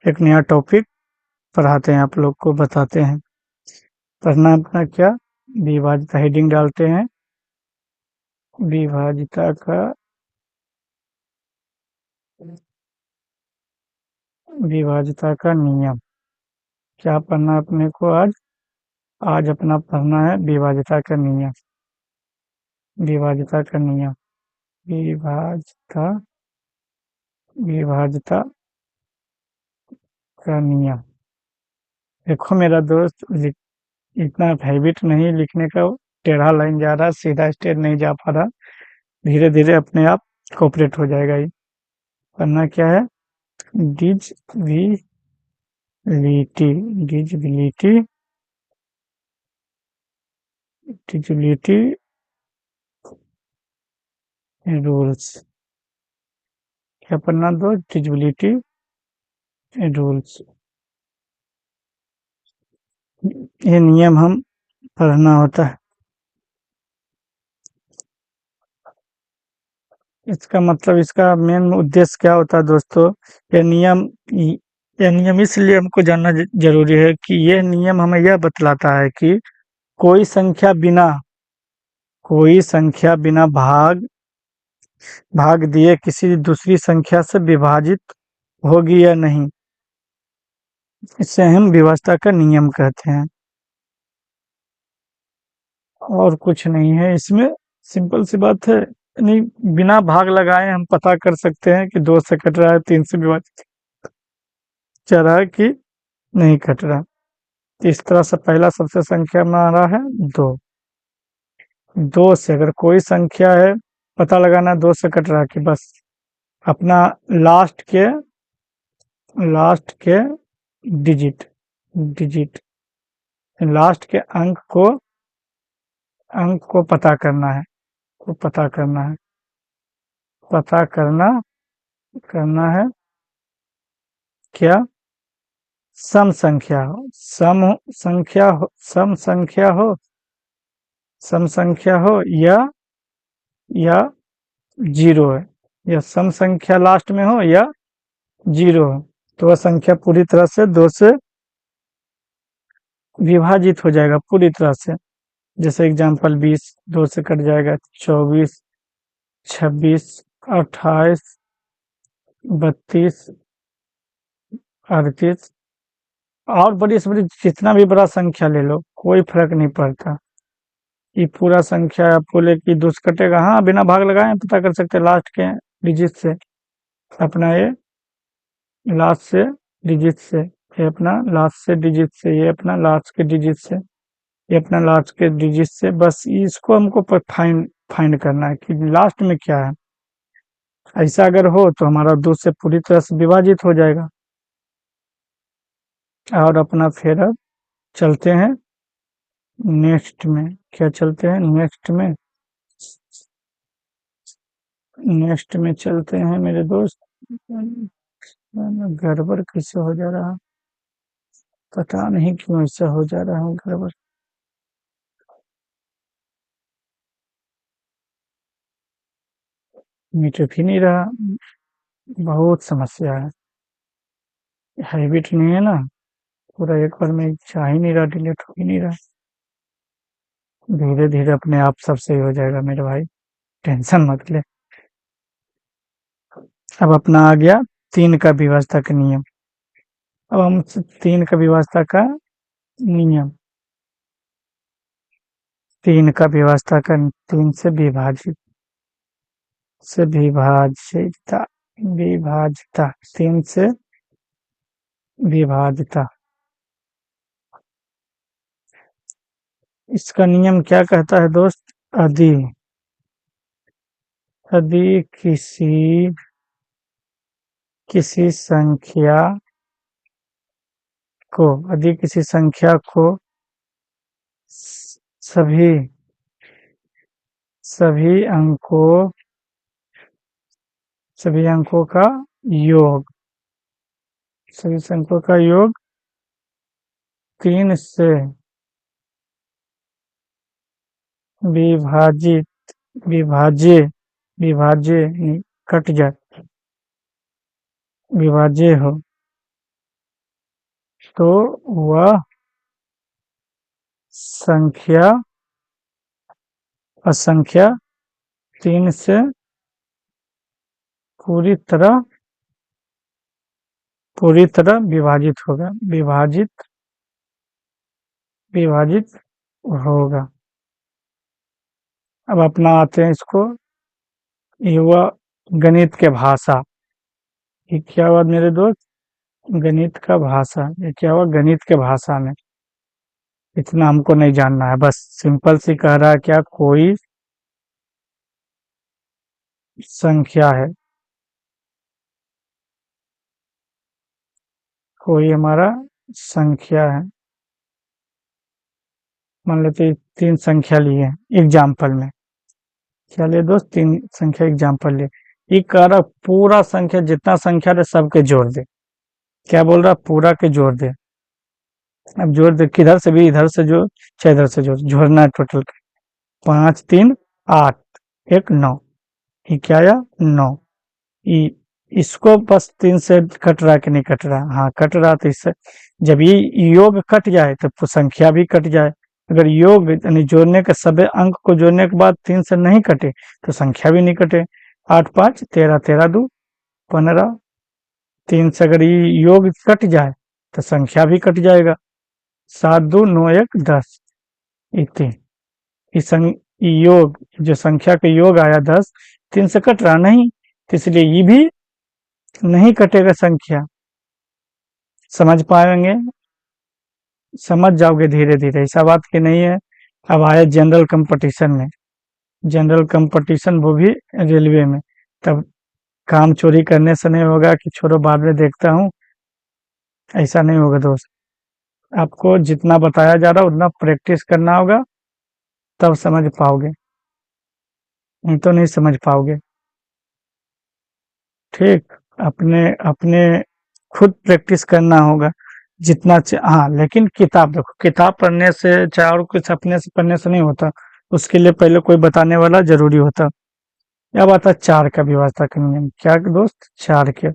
एक नया टॉपिक पढ़ाते हैं, आप लोग को बताते हैं। पढ़ना अपना क्या, विभाज्यता हेडिंग डालते हैं। विभाज्यता का नियम क्या पढ़ना है अपने को आज? आज अपना पढ़ना है विभाज्यता का नियम। विभाज्यता का नियम, विभाज्यता विभाज्यता का नियम। देखो मेरा दोस्त, इतना हैबिट नहीं लिखने का, टेढ़ा लाइन जा रहा, सीधा स्ट्रेट नहीं जा पा रहा। धीरे धीरे अपने आप कोऑपरेट हो जाएगा ये। पढ़ना क्या है? डिजिबिलिटी डिजिबिलिटी डिजिबिलिटी रूल्स। क्या पढ़ना दोस्त? डिजिबिलिटी रूल्स। ये नियम हम पढ़ना होता है। इसका मतलब, इसका मेन उद्देश्य क्या होता है दोस्तों? ये नियम ये नियम इसलिए हमको जानना जरूरी है कि यह नियम हमें यह बतलाता है कि कोई संख्या बिना भाग दिए किसी दूसरी संख्या से विभाजित होगी या नहीं। इसे हम विभाज्यता का नियम कहते हैं, और कुछ नहीं है इसमें। सिंपल सी बात है, नहीं बिना भाग लगाए हम पता कर सकते हैं कि 2 से कट रहा है, 3 से विभाजित चल रहा है कि नहीं कट रहा। इस तरह से पहला सबसे संख्या में आ रहा है 2। 2 से अगर कोई संख्या है, पता लगाना 2 से कट रहा है कि बस अपना लास्ट के डिजिट लास्ट के अंक को पता करना है। पता करना है क्या? सम संख्या हो, सम संख्या हो या जीरो है, या सम संख्या लास्ट में हो या जीरो हो, तो वह संख्या पूरी तरह से 2 से विभाजित हो जाएगा, पूरी तरह से। जैसे एग्जांपल 20 2 से कट जाएगा, 24 26 28 32 38, और बड़ी से बड़ी जितना भी बड़ा संख्या ले लो, कोई फर्क नहीं पड़ता। ये पूरा संख्या आप बोले कि 2 से कटेगा, हाँ बिना भाग लगाए पता कर सकते हैं लास्ट के डिजिट से। अपना ये लास्ट से डिजिट से, ये अपना लास्ट से डिजिट से, ये अपना लास्ट के डिजिट से, ये अपना लास्ट के डिजिट से। बस इसको हमको फाइंड करना है कि लास्ट में क्या है। ऐसा अगर हो तो हमारा 2 से पूरी तरह से विभाजित हो जाएगा। और अपना फिर अब चलते हैं नेक्स्ट में। क्या चलते हैं नेक्स्ट में चलते हैं मेरे दोस्त। गड़बड़ कैसे हो जा रहा, पता नहीं क्यों ऐसा हो जा रहा है गड़बड़। मिट भी नहीं रहा, बहुत समस्या है। हैबिट नहीं है ना, पूरा एक बार में चाह ही नहीं रहा, डिलीट हो ही नहीं रहा। धीरे धीरे अपने आप सब सही हो जाएगा मेरे भाई, टेंशन मत ले। अब अपना आ गया 3 का विभाज्यता का नियम। अब हम 3 का विभाज्यता का नियम, 3 का विभाज्यता का 3 से विभाज्यता 3 से विभाज्यता। इसका नियम क्या कहता है दोस्त? यदि किसी संख्या किसी संख्या को सभी सभी अंकों का योग 3 से विभाज्य कट जाए, विभाज्य हो, तो वह संख्या असंख्या 3 से पूरी तरह विभाजित होगा, विभाजित होगा। अब अपना आते हैं इसको, ये हुआ गणित के भाषा। ये क्या हुआ मेरे दोस्त? गणित का भाषा। ये क्या हुआ? गणित के भाषा में। इतना हमको नहीं जानना है, बस सिंपल सी कह रहा है क्या, कोई संख्या है, कोई हमारा संख्या है। मान लेते हैं 3 संख्या लिए हैं एग्जाम्पल में। क्या लिए दोस्त? 3 संख्या एग्जाम्पल लिए। ये कह रहा पूरा संख्या, जितना संख्या है सबके जोड़ दे। क्या बोल रहा? पूरा के जोड़ दे। अब जोड़ दे किधर से भी, इधर से जोड़ चाहे इधर से जोड़, जोड़ना है टोटल। 5 3 8 1 9। ये क्या आया? 9। ई इसको बस 3 से कट रहा है कि नहीं कट रहा? हाँ कट रहा, तो इससे जब ये योग कट जाए तो संख्या भी कट जाए। अगर योग यानी जोड़ने के सभी अंक को जोड़ने के बाद 3 से नहीं कटे तो संख्या भी नहीं कटे। 8 5 13, 13 2 15। 3 से अगर ये योग कट जाए तो संख्या भी कट जाएगा। 7 2 9 1 10। इतने योग जो संख्या का योग आया 10, 3 से कट रहा नहीं, तो इसलिए ये भी नहीं कटेगा संख्या। समझ पाएंगे? समझ जाओगे धीरे धीरे, ऐसा बात की नहीं है। अब आए जनरल कंपटीशन में। जनरल कंपटीशन वो भी रेलवे में। तब काम चोरी करने से नहीं होगा कि छोड़ो बाद में देखता हूँ, ऐसा नहीं होगा दोस्त। आपको जितना बताया जा रहा है उतना प्रैक्टिस करना होगा, तब समझ पाओगे, नहीं तो नहीं समझ पाओगे। ठीक, अपने अपने खुद प्रैक्टिस करना होगा जितना हाँ, लेकिन किताब देखो, किताब पढ़ने से चाहे और कुछ अपने से पढ़ने से नहीं होता, उसके लिए पहले कोई बताने वाला जरूरी होता। अब आता है 4 का व्यवस्था का नियम। क्या दोस्त? 4 के।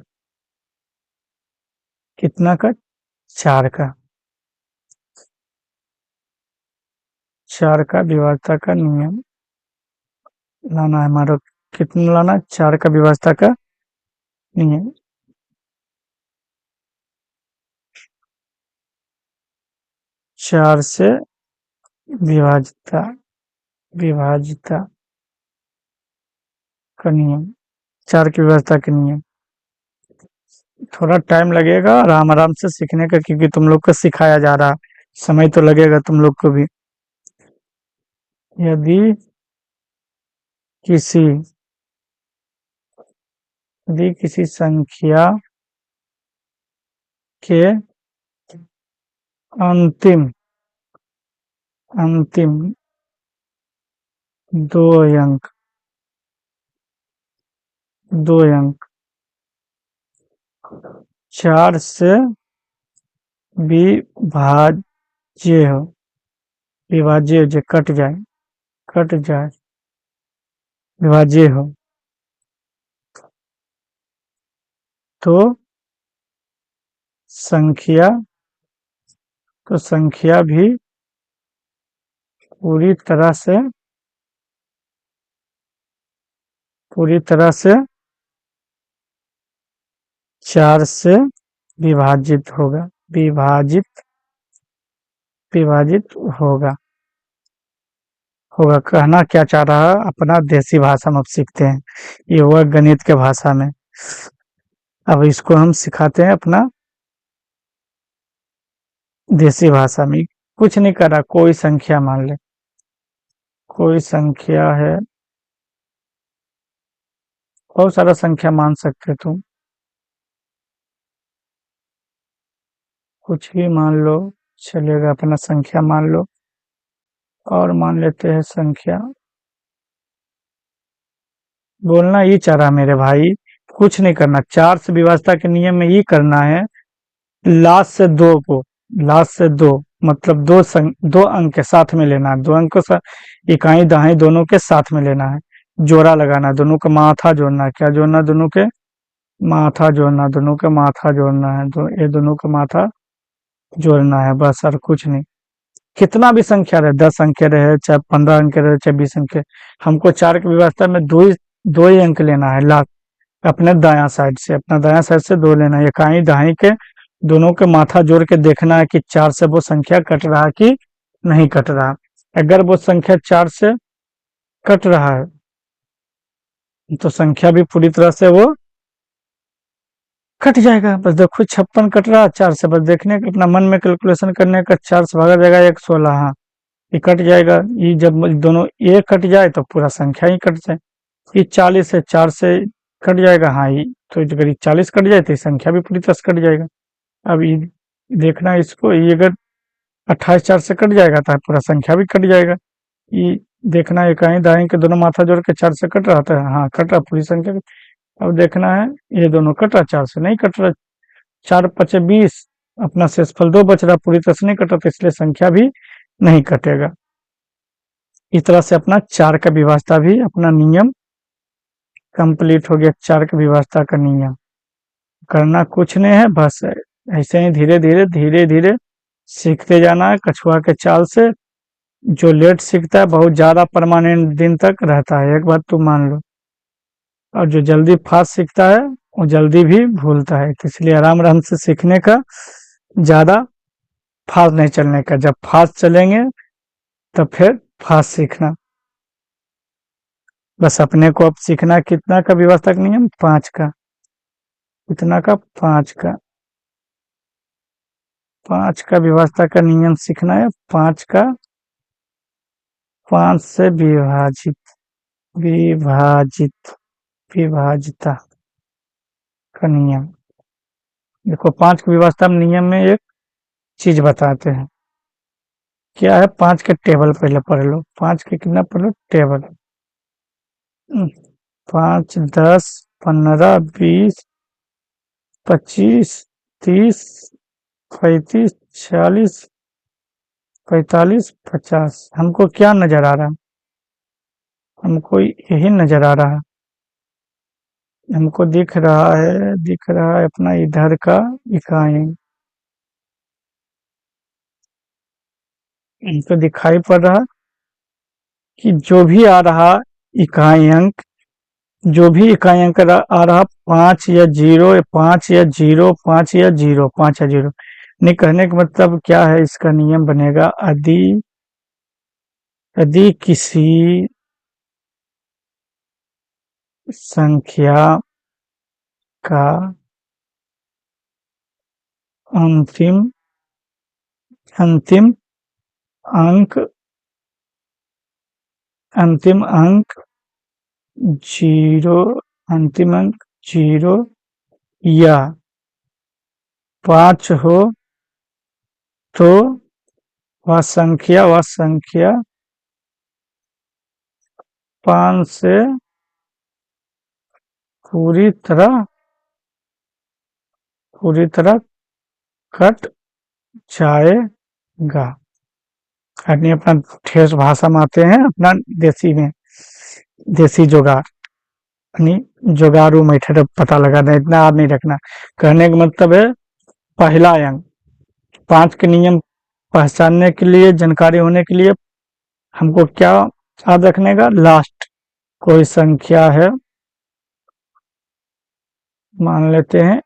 कितना का? 4 का। 4 का व्यवस्था का नियम लाना है हमारा। कितना लाना? 4 का व्यवस्था का नियम। 4 से विभाजिता विभाजिता का नियम। 4 की व्यवस्था के नियम। थोड़ा टाइम लगेगा आराम आराम से सीखने का, क्योंकि तुम लोग को सिखाया जा रहा है, समय तो लगेगा तुम लोग को भी। यदि किसी संख्या के अंतिम अंतिम 2 अंक 4 से विभाज्य हो, जो कट जाए विभाज्य हो, तो संख्या भी पूरी तरह से 4 से विभाजित होगा, विभाजित होगा। कहना क्या चाह रहा है, अपना देसी भाषा में अब सीखते हैं। ये हुआ गणित के भाषा में। अब इसको हम सिखाते हैं अपना देसी भाषा में। कुछ नहीं कर रहा, कोई संख्या मान ले, कोई संख्या है, बहुत सारा संख्या मान सकते तुम, कुछ भी मान लो चलेगा, अपना संख्या मान लो। और मान लेते हैं संख्या, बोलना ये चाह रहा मेरे भाई, कुछ नहीं करना। 4 से विभाज्यता के नियम में ये करना है, लास्ट से 2 को, लास्ट से 2 मतलब 2 अंक के साथ में लेना है, 2 अंक को इकाई दहाई दोनों के साथ में लेना है, जोड़ा लगाना है, दोनों का माथा जोड़ना है। क्या जोड़ना? दोनों के माथा जोड़ना, दोनों का माथा जोड़ना है। ये दोनों का माथा जोड़ना है बस, और कुछ नहीं। कितना भी संख्या रहे, 10 अंक रहे, चाहे 15 अंक रहे, चाहे 20 अंक, हमको 4 की व्यवस्था में दो ही अंक लेना है लास्ट। अपने दायां साइड से, अपना दायां साइड से 2 लेना है, इकाई दहाई के दोनों के माथा जोड़ के देखना है कि 4 से वो संख्या कट रहा है कि नहीं कट रहा। अगर वो संख्या 4 से कट रहा है तो संख्या भी पूरी तरह से वो कट जाएगा। बस देखो 56 कट रहा है 4 से, बस देखने का, अपना मन में कैलकुलेशन करने का, 4 से भागा जाएगा 1, 16, हाँ ये कट जाएगा। ये जब दोनों एक कट जाए तो पूरा संख्या ही कट जाए। ये 40 है, 4 से कट जाएगा, हाँ ये तो अगर ये 40 कट जाए तो ये संख्या भी पूरी तरह से कट जाएगा। अब ये देखना इसको, ये अगर 28 4 से कट जाएगा तो पूरा संख्या भी कट जाएगा। ये देखना इकाई दहाई के दोनों माथा जोड़ के 4 से कट रहा था, हाँ कट रहा, पूरी संख्या। अब देखना है ये दोनों कट रहा, 4 से नहीं कट रहा, 4 पचे 20, अपना शेषफल 2 बच रहा, पूरी तरह से नहीं कटा, तो इसलिए संख्या भी नहीं कटेगा। इस तरह से अपना 4 का विभाज्यता भी अपना नियम कंप्लीट हो गया। 4 की विभाज्यता का नियम करना कुछ नहीं है, बस ऐसे ही धीरे धीरे धीरे धीरे सीखते जाना है कछुआ के चाल से। जो लेट सीखता है बहुत ज्यादा परमानेंट दिन तक रहता है, एक बात तुम मान लो। और जो जल्दी फास्ट सीखता है वो जल्दी भी भूलता है, तो इसलिए आराम आराम से सीखने का, ज्यादा फास्ट नहीं चलने का। जब फास्ट चलेंगे तब फिर फास्ट सीखना। बस अपने को अब सीखना है कितना का विवस्थक नियम, 5 का। कितना का, 5 का। 5 का विवस्था का नियम सीखना है, 5 का, 5 से विभाजित, विभाजित, विभाजिता का नियम। देखो 5 की व्यवस्था में नियम में एक चीज बताते हैं, क्या है। 5 के टेबल पहले पढ़ लो, 5 के कितना पढ़ लो टेबल। 5 10 15 20 25 30 35 46 45 50। हमको क्या नजर आ रहा है, हमको यही नजर आ रहा है। हमको दिख रहा है अपना इधर का इकाई, हमको दिखाई पड़ रहा कि जो भी आ रहा इकाई अंक, जो भी इकाई अंक आ रहा 5 या 0, 5 या 0, 5 या 0, 5 या 0, नहीं कहने का मतलब क्या है, इसका नियम बनेगा, यदि यदि किसी संख्या का अंतिम अंतिम अंक अंतिम अंक 0, अंतिम अंक 0 या 5 हो तो वह संख्या 5 से पूरी तरह कट जाएगा। यानी अपना ठेठ भाषा में आते हैं, अपना देसी में, देसी जुगाड़, यानी जुगाड़ू मेथड पता लगाना, इतना याद नहीं रखना। कहने का मतलब है पहला अंक, 5 के नियम पहचानने के लिए, जानकारी होने के लिए हमको क्या याद रखने का, लास्ट कोई संख्या है, मान लेते हैं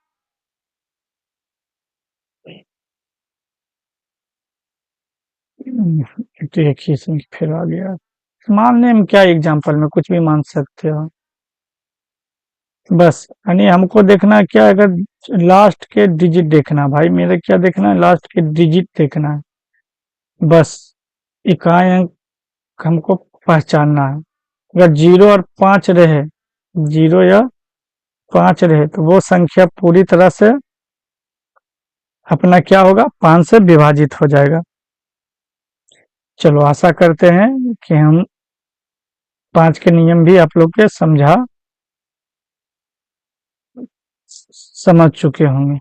तो एक ही संख्या फिर आ गया, मानने में क्या, एग्जाम्पल में कुछ भी मान सकते हो। बस यानी हमको देखना क्या है, अगर लास्ट के डिजिट देखना, भाई मेरे क्या देखना है, लास्ट के डिजिट देखना है। बस इकाई अंक हमको पहचानना है। अगर 0 और 5 रहे, 0 या 5 रहे तो वो संख्या पूरी तरह से अपना क्या होगा, 5 से विभाजित हो जाएगा। चलो आशा करते हैं कि हम 5 के नियम भी आप लोग के समझ चुके होंगे।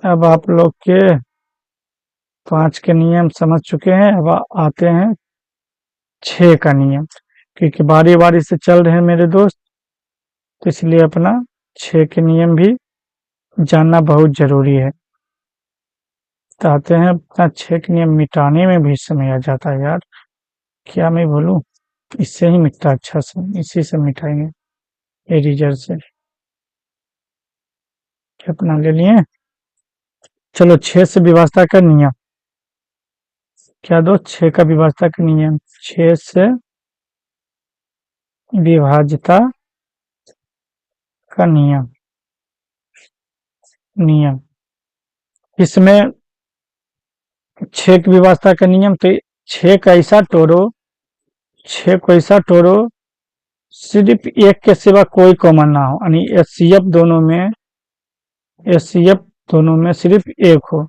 अब आप लोग के 5 के नियम समझ चुके हैं, अब आते हैं 6 का नियम, क्योंकि बारी बारी से चल रहे हैं मेरे दोस्त, तो इसलिए अपना 6 के नियम भी जानना बहुत जरूरी है। चाहते हैं अपना 6 के नियम मिटाने में भी समय आ जाता है यार, क्या मैं बोलूं। इससे ही मिटता अच्छा से, इसी से मिटाएंगे, एरिजर से। क्या अपना ले लिए। चलो 6 से विभाजता का नियम, क्या दो 6 का विभाजता का नियम, 6 से विभाज्यता का नियम। नियम इसमें 6 की विभाजता का नियम, तो 6 का ऐसा तोड़ो, 6 को ऐसा तोड़ो सिर्फ एक के सिवा कोई कॉमन ना हो, यानी एचसीएफ दोनों में सिर्फ एक हो,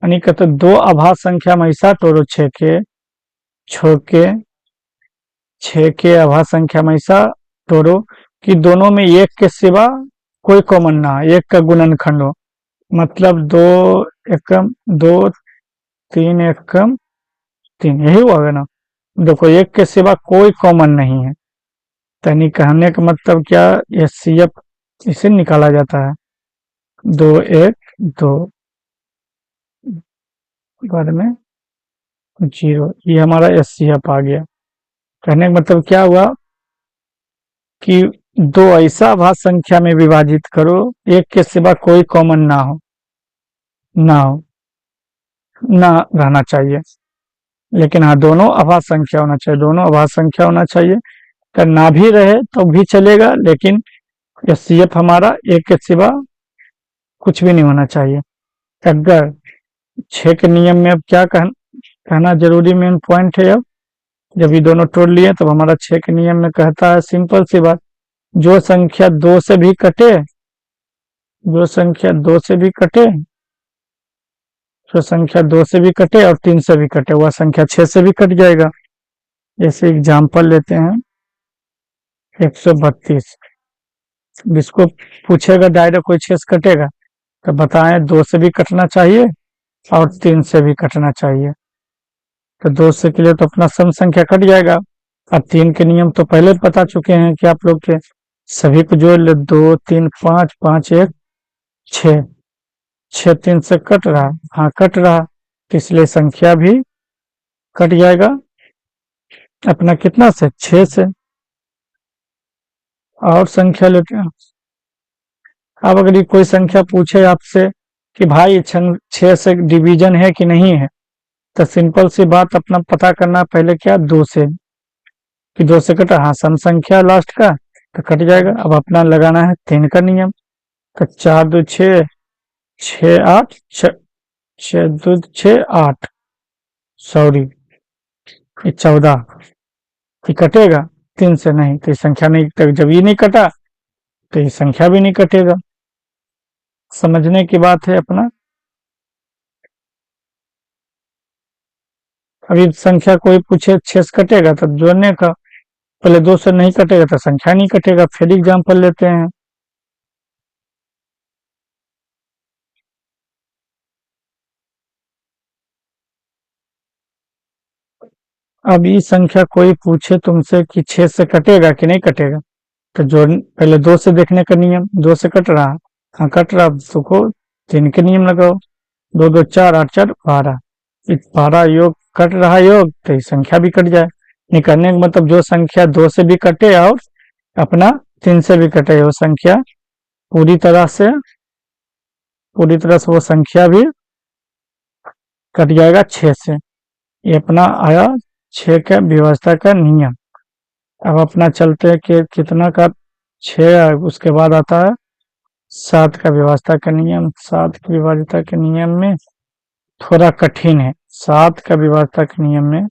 यानी कहते दो अभाज्य संख्या में ऐसा तोड़ो 6 के, छो के 6 के अभाज्य संख्या में ऐसा तोड़ो कि दोनों में एक के सिवा कोई कॉमन ना हो, एक का गुणनखंड हो। मतलब 2 एकम 2, 3 एकम 3, यही हुआ ना। देखो एक के सिवा कोई कॉमन नहीं है, यानी कहने का मतलब क्या, एचसीएफ इसे निकाला जाता है 2 1 2 बाद में 0, ये हमारा एचसीएफ आ गया। कहने का मतलब क्या हुआ कि दो ऐसा अभाज्य संख्या में विभाजित करो एक के सिवा कोई कॉमन ना हो, ना रहना चाहिए। लेकिन हाँ दोनों अभाज्य संख्या होना चाहिए, दोनों अभाज्य संख्या होना चाहिए। अगर ना भी रहे तो भी चलेगा, लेकिन एचसीएफ हमारा एक के सिवा कुछ भी नहीं होना चाहिए। अगर 6 के नियम में अब क्या कहना जरूरी मेन पॉइंट है। अब जब ये दोनों तोड़ लिए तब हमारा 6 के नियम में कहता है सिंपल सी बात, जो संख्या 2 से भी कटे, जो संख्या 2 से भी कटे, जो संख्या 2 से भी कटे और 3 से भी कटे, वह संख्या 6 से भी कट जाएगा। जैसे एग्जाम्पल लेते हैं 132, जिसको पूछेगा डायरेक्ट कोई 6 से कटेगा तो बताएं 2 से भी कटना चाहिए और 3 से भी कटना चाहिए। तो 2 से के लिए तो अपना सम संख्या कट जाएगा। अब 3 के नियम तो पहले बता चुके हैं कि आप लोग के, सभी को जोड़ ले, 2 3 5 5 1 6, 6 3 से कट रहा, हाँ कट रहा, तो इसलिए संख्या भी कट जाएगा अपना कितना से, 6 से। और संख्या लेते हैं। अब अगर ये कोई संख्या पूछे आपसे कि भाई 6 से डिवीजन है कि नहीं है, तो सिंपल सी बात अपना पता करना पहले क्या, 2 से, कि 2 से कटा, हाँ सम संख्या लास्ट का तो कट जाएगा। अब अपना लगाना है 3 का नियम, तो 4 2 6, 6 8 6 2 6 8, सॉरी ये 14, ये कटेगा 3 से नहीं, तो ये संख्या नहीं, तो जब ये नहीं कटा तो ये संख्या भी नहीं कटेगा। समझने की बात है अपना। अभी संख्या कोई पूछे 6 से कटेगा तो जोड़ने का, पहले 2 से नहीं कटेगा तो संख्या नहीं कटेगा। फिर एग्जाम्पल लेते हैं, अब ये संख्या कोई पूछे तुमसे कि 6 से कटेगा कि नहीं कटेगा, तो जोड़, पहले 2 से देखने का नियम, 2 से कट रहा, हाँ कट रहा, तो को 3 के नियम लगाओ, 2 2 4 8 4 12, 12 योग कट रहा योग, तो ये संख्या भी कट जाए। निकलने का मतलब जो संख्या 2 से भी कटे और अपना 3 से भी कटे, वो संख्या पूरी तरह से, पूरी तरह से वो संख्या भी कट जाएगा 6 से। ये अपना आया 6 का व्यवस्था का नियम। अब अपना चलते हैं कि कितना का 6, उसके बाद आता है 7 का व्यवस्था का नियम। 7 की विभाज्यता के नियम में थोड़ा कठिन है, 7 का विभाज्यता के नियम में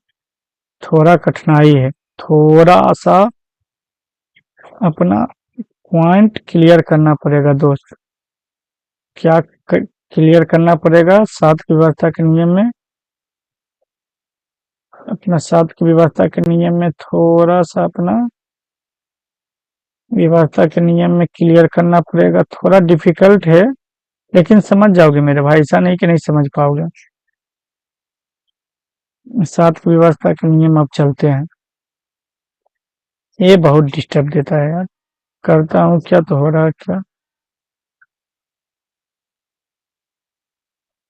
थोड़ा कठिनाई है, थोड़ा सा अपना पॉइंट क्लियर करना पड़ेगा दोस्त। क्या क्लियर करना पड़ेगा 7 की विभाज्यता के नियम में, अपना 7 की विभाज्यता के नियम में थोड़ा सा अपना विभाज्यता के नियम में क्लियर करना पड़ेगा, थोड़ा डिफिकल्ट है लेकिन समझ जाओगे मेरे भाई, ऐसा नहीं कि नहीं समझ पाओगे। 7 की विभाज्यता के नियम अब चलते हैं। ये बहुत डिस्टर्ब देता है यार, करता हूँ क्या तो हो रहा है क्या।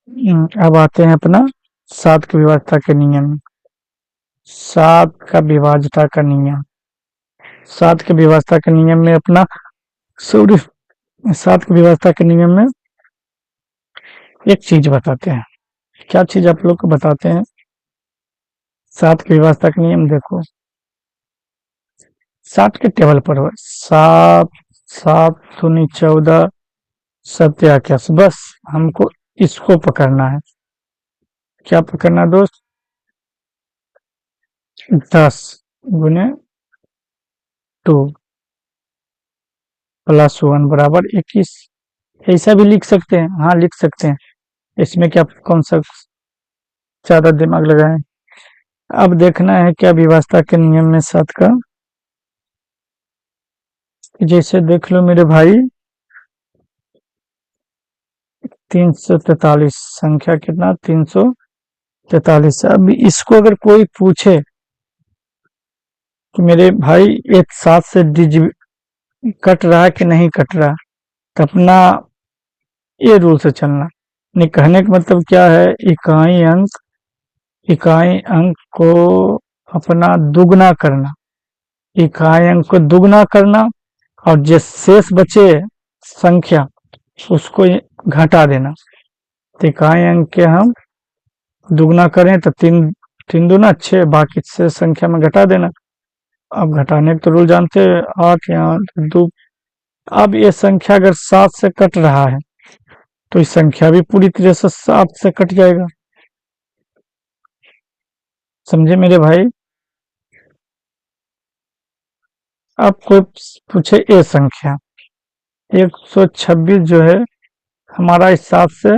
अब आते हैं अपना सात की विभाज्यता के नियम में। सात का विभाज्यता का नियम, सात के विभाज्यता के नियम में अपना सॉरी सात की विभाज्यता के नियम में एक चीज बताते हैं। क्या चीज आप लोग को बताते हैं? सात की विभाज्यता का नियम देखो, सात के टेबल पर हो, सात सात दूनी 14 सत्याकाश, बस हमको इसको पकड़ना है। क्या पकड़ना दोस्त? 10 गुने 2 प्लस 1 बराबर 21। ऐसा भी लिख सकते हैं, हाँ लिख सकते हैं, इसमें क्या कौन सा ज्यादा दिमाग लगाएं। अब देखना है क्या विभाज्यता के नियम में सात का, जैसे देख लो मेरे भाई 343 संख्या कितना 343। अब इसको अगर कोई पूछे कि मेरे भाई एक सात से कट रहा है कि नहीं कट रहा, तो अपना ये रूल से चलना। नहीं, कहने का मतलब क्या है, इकाई अंक को अपना दुगना करना, इकाई अंक को दुगना करना, और जो शेष बचे संख्या उसको घटा देना। तो इकाई अंक के हम दुगना करें तो तीन तीन दूना 6, बाकी शेष संख्या में घटा देना। अब घटाने का तो रूल जानते हैं, 8 या 2। अब ये संख्या अगर 7 से कट रहा है तो इस संख्या भी पूरी तरह से 7 से कट जाएगा। समझे मेरे भाई? अब कोई पूछे ये संख्या 126 जो है हमारा इस 7 से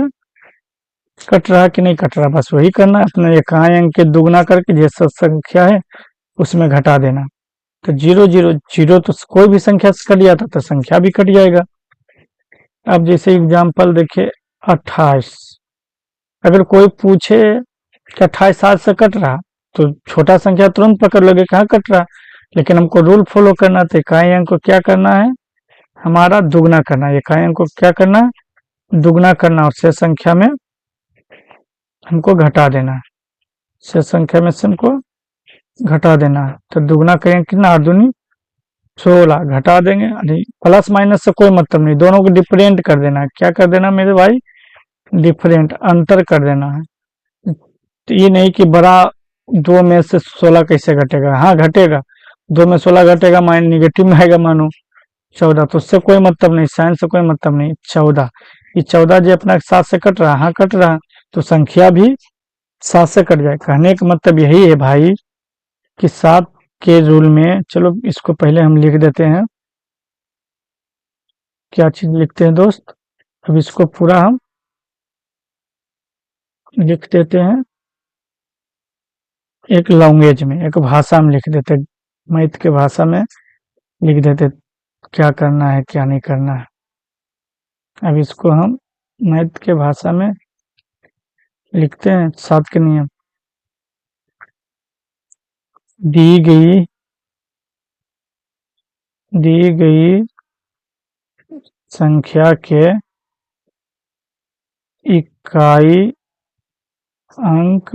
कट रहा कि नहीं कट रहा, बस वही करना है अपने इकाई अंक के दुगना करके जैसा संख्या है उसमें घटा देना। तो 0 0 0 तो कोई भी संख्या से कट जाता तो संख्या भी कट जाएगा। अब जैसे एग्जाम्पल देखिए 28, अगर कोई पूछे कि 28 7 से कट रहा तो छोटा संख्या तुरंत पकड़ लोगे कहाँ कट रहा, लेकिन हमको रूल फॉलो करना था, इकाई अंक को क्या करना है हमारा दुगना करना है, इकाई अंक को क्या करना है दुगना करना, और शेष संख्या में हमको घटा देना है, शेष संख्या में से हमको घटा देना है। तो दुगना करेंगे कितना 8 दूनी 16, घटा देंगे, प्लस माइनस से कोई मतलब नहीं, दोनों को डिफरेंट कर देना है। क्या कर देना मेरे भाई? डिफरेंट, अंतर कर देना है। तो ये नहीं कि बड़ा 2 में से 16 कैसे घटेगा, हाँ घटेगा, 2 में 16 घटेगा, माइन निगेटिव में आएगा मानो 14, तो उससे कोई मतलब नहीं, साइन से कोई मतलब नहीं। 14, ये 14 जो अपना 7 से कट रहा, हाँ कट रहा, तो संख्या भी 7 से कट जाए। कहने का मतलब यही है भाई कि 7 के रूल में, चलो इसको पहले हम लिख देते हैं, क्या चीज लिखते हैं दोस्त, अब इसको पूरा हम लिख देते हैं एक लैंग्वेज में, एक भाषा में लिख देते, मैथ के भाषा में लिख देते क्या करना है क्या नहीं करना है। अब इसको हम मैथ के भाषा में लिखते हैं। 7 के नियम, दी गई संख्या के इकाई अंक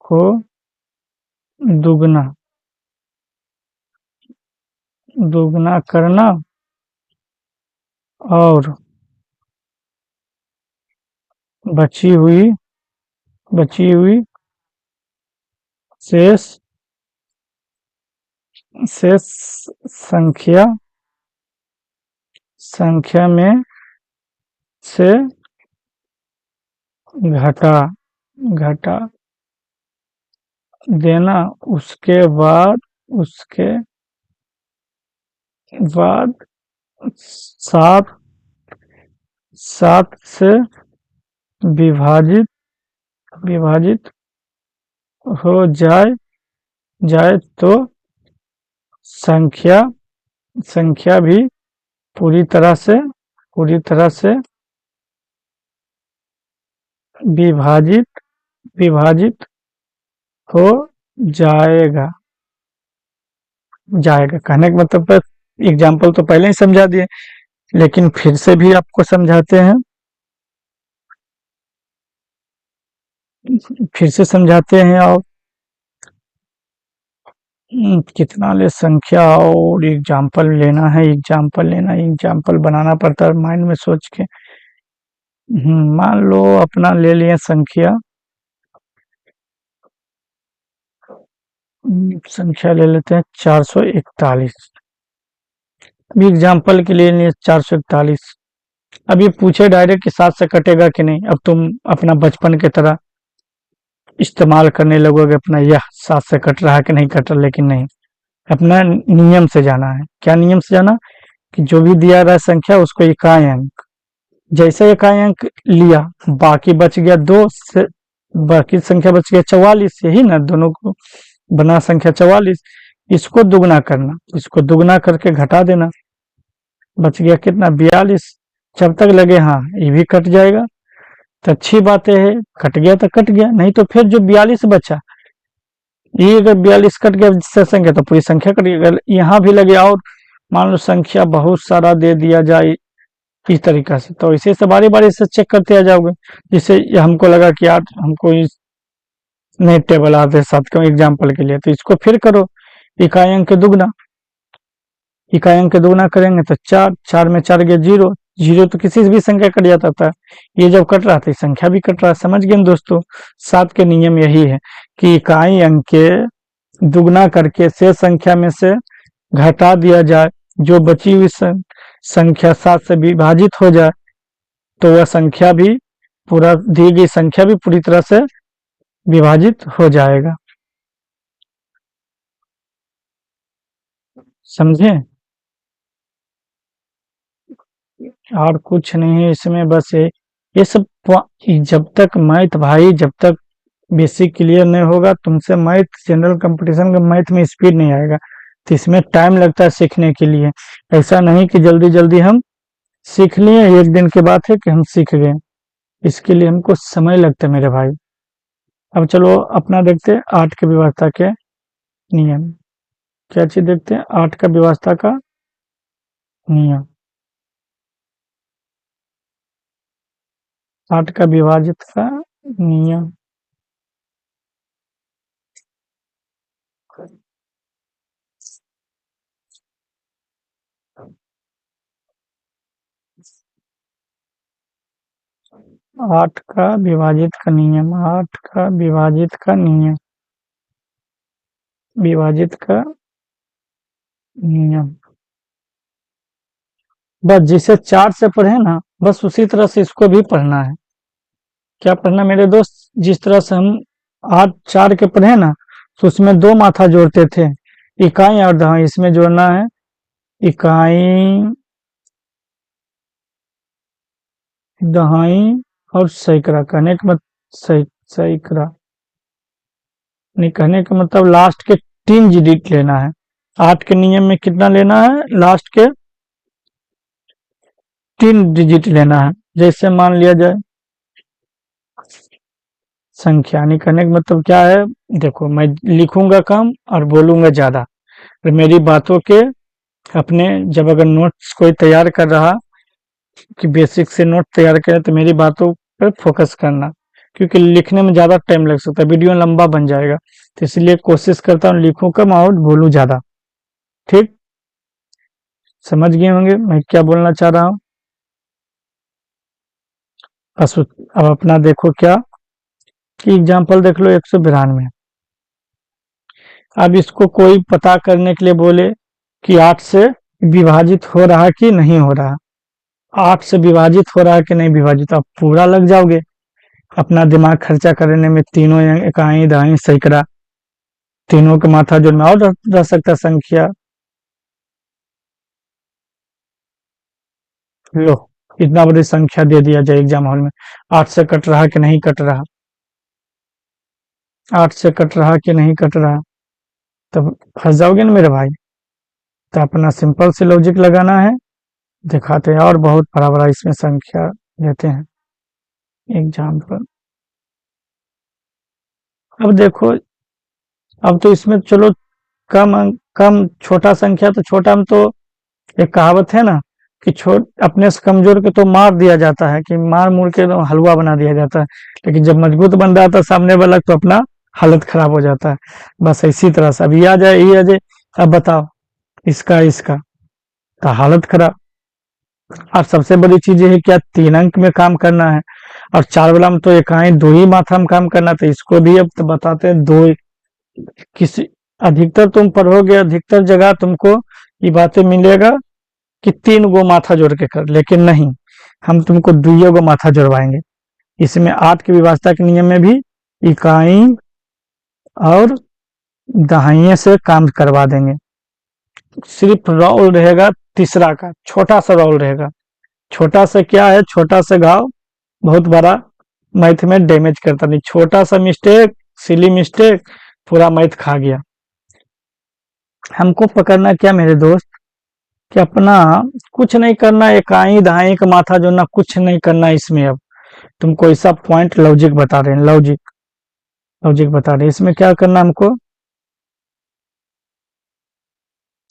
को दुगना करना और बची हुई शेष संख्या में से घटा देना। उसके बाद सात से विभाजित हो जाए तो संख्या भी पूरी तरह से विभाजित हो जाएगा। कहने का मतलब एग्जाम्पल तो पहले ही समझा दिए, लेकिन फिर से भी आपको समझाते हैं। फिर से समझाते हैं और कितना ले संख्या और एग्जाम्पल लेना है, एग्जाम्पल लेना है, एग्जाम्पल बनाना पड़ता है माइंड में सोच के। मान लो अपना ले लिए संख्या, संख्या ले लेते हैं 441। अभी एग्जाम्पल के लिए लिए 441। अब ये पूछे डायरेक्ट कि 7 से कटेगा कि नहीं, अब तुम अपना बचपन की तरह इस्तेमाल करने लगोगे अपना, यह 7 से कट रहा है कि नहीं कट रहा, लेकिन नहीं, अपना नियम से जाना है। क्या नियम से जाना? कि जो भी दिया रहा है संख्या उसको इकाई अंक, जैसे इकाई अंक लिया, बाकी बच गया 2 से, बाकी संख्या बच गया 44, यही ना दोनों को बना संख्या 44, इसको दुगना करना, इसको दुगना करके घटा देना, बच गया कितना 42। जब तक लगे हाँ ये भी कट जाएगा तो अच्छी बात है, कट गया तो कट गया, नहीं तो फिर जो 42 बचा, ये अगर 42 कट गया जिससे संख्या तो पूरी संख्या कट गई। अगर यहाँ भी लगे और मान लो संख्या बहुत सारा दे दिया जाए इस तरीका से, तो इसे से बारी बारी से चेक करते आ जाओगे, जिससे ये हमको लगा कि यार हमको इस नए टेबल आते साथ का एग्जाम्पल के लिए, तो इसको फिर करो इकाई अंक के दुगना, इकाई अंक के दुगना करेंगे तो 4, 4 में 4 गया 0, 0 तो किसी से भी संख्या कट जाता था, ये जब कट रहा था संख्या भी कट रहा है। समझ गए दोस्तों, 7 के नियम यही है कि इकाई अंक के दुगना करके शेष संख्या में से घटा दिया जाए, जो बची हुई संख्या 7 से विभाजित हो जाए तो वह संख्या भी पूरा दी गई संख्या भी पूरी तरह से विभाजित हो जाएगा। समझे? और कुछ नहीं है इसमें, बस ये सब जब तक मैथ भाई, जब तक बेसिक क्लियर नहीं होगा तुमसे, मैथ जनरल कंपटीशन का मैथ में स्पीड नहीं आएगा, तो इसमें टाइम लगता है सीखने के लिए। ऐसा नहीं कि जल्दी जल्दी हम सीख लिए, एक दिन के बाद है कि हम सीख गए, इसके लिए हमको समय लगता है मेरे भाई। अब चलो अपना देखते हैं 8 की व्यवस्था के नियम। क्या चीज देखते हैं? 8 का व्यवस्था का नियम, 8 का विभाजित का नियम। 8 का विभाजित का नियम, 8 का विभाजित का नियम, विभाजित का नियम। बस जिसे 4 से पढ़े ना, बस उसी तरह से इसको भी पढ़ना है। क्या पढ़ना मेरे दोस्त? जिस तरह से हम 8 4 के पढ़े ना, तो उसमें 2 माथा जोड़ते थे, इकाई और दहाई, इसमें जोड़ना है इकाई, दहाई और सैकड़ा। कहने का मतलब सैकड़ा नहीं, कहने का मतलब लास्ट के 3 डिजिट लेना है। 8 के नियम में कितना लेना है? लास्ट के 3 डिजिट लेना है। जैसे मान लिया जाए संख्या, नहीं कहने का मतलब क्या है, देखो मैं लिखूंगा कम और बोलूंगा ज्यादा, और मेरी बातों के अपने, जब अगर नोट्स कोई तैयार कर रहा कि बेसिक से नोट तैयार करें तो मेरी बातों पर फोकस करना, क्योंकि लिखने में ज़्यादा टाइम लग सकता है, वीडियो लंबा बन जाएगा, तो इसलिए कोशिश करता हूँ लिखूं कम और बोलूं ज़्यादा। ठीक, समझ गए होंगे मैं क्या बोलना चाह रहा हूँ। बस अब अपना देखो क्या कि एग्जाम्पल देख लो 192। अब इसको कोई पता करने के लिए बोले कि 8 से विभाजित हो रहा कि नहीं हो रहा, 8 से विभाजित हो रहा है कि नहीं विभाजित, आप पूरा लग जाओगे अपना दिमाग खर्चा करने में, तीनों इकाई दहाई सैकड़ा, तीनों के माथा जोड़ में और रह सकता संख्या। लो, इतना बड़ी संख्या दे दिया जाए एग्जाम हॉल में, 8 से कट रहा कि नहीं कट रहा, 8 से कट रहा कि नहीं कट रहा, तब फंस जाओगे ना मेरे भाई। तो अपना सिंपल से लॉजिक लगाना है, दिखाते हैं और बहुत बड़ा बड़ा इसमें संख्या देते हैं एग्जाम्पल। अब देखो, अब तो इसमें चलो कम कम छोटा संख्या, तो छोटा में तो एक कहावत है ना कि अपने से कमजोर के तो मार दिया जाता है, कि मार मुर के तो हलवा बना दिया जाता है, लेकिन जब मजबूत बन जाता है सामने वाला तो अपना हालत खराब हो जाता है। बस इसी तरह से अब ये आ जाए, ये आ जाए, अब बताओ इसका इसका तो हालत खराब। और सबसे बड़ी चीज ये है क्या, 3 अंक में काम करना है, और 4 वाला में तो इकाई 2 ही मात्रा में काम करना, तो इसको भी अब तो बताते हैं 2। किसी अधिकतर तुम पढ़ोगे, अधिकतर जगह तुमको ये बातें मिलेगा कि 3 गो माथा जोड़ के कर, लेकिन नहीं, हम तुमको 2 गो माथा जोड़वाएंगे। इसमें 8 की विभाजता के नियम में भी इकाई और दहाइये से काम करवा देंगे। सिर्फ रोल रहेगा तीसरा का, छोटा सा रोल रहेगा। छोटा सा क्या है, छोटा सा घाव बहुत बड़ा मैथ में डैमेज करता नहीं, छोटा सा मिस्टेक, सिली मिस्टेक पूरा मैथ खा गया। हमको पकड़ना क्या मेरे दोस्त, कि अपना कुछ नहीं करना, इकाई दहाई का माथा जोड़ना, कुछ नहीं करना इसमें। अब तुमको ऐसा पॉइंट लॉजिक बता रहे हैं, लॉजिक लॉजिक बता रहे हैं, इसमें क्या करना हमको,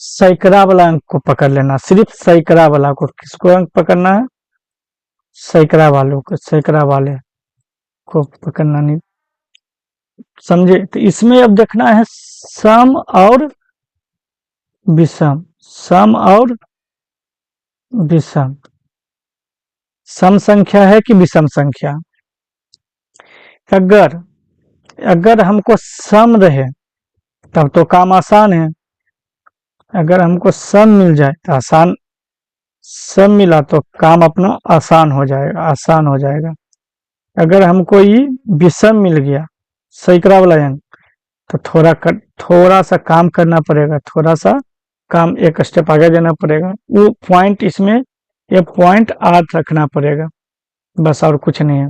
सैकड़ा वाला अंक को पकड़ लेना, सिर्फ सैकड़ा वाला को। किसको अंक पकड़ना है, सैकड़ा वालों को, सैकड़ा वाले को पकड़ना नहीं, समझे। तो इसमें अब देखना है सम और विषम, सम और विषम, सम संख्या है कि विषम संख्या। अगर अगर हमको सम रहे तब तो काम आसान है, अगर हमको सम मिल जाए तो आसान, सम मिला तो काम अपना आसान हो जाएगा, आसान हो जाएगा। अगर हमको ये विषम मिल गया, सैकड़ा वाला अंक, तो थोड़ा सा काम करना पड़ेगा, थोड़ा सा काम एक स्टेप आगे जाना पड़ेगा। वो पॉइंट इसमें, ये पॉइंट 8 रखना पड़ेगा, बस और कुछ नहीं है।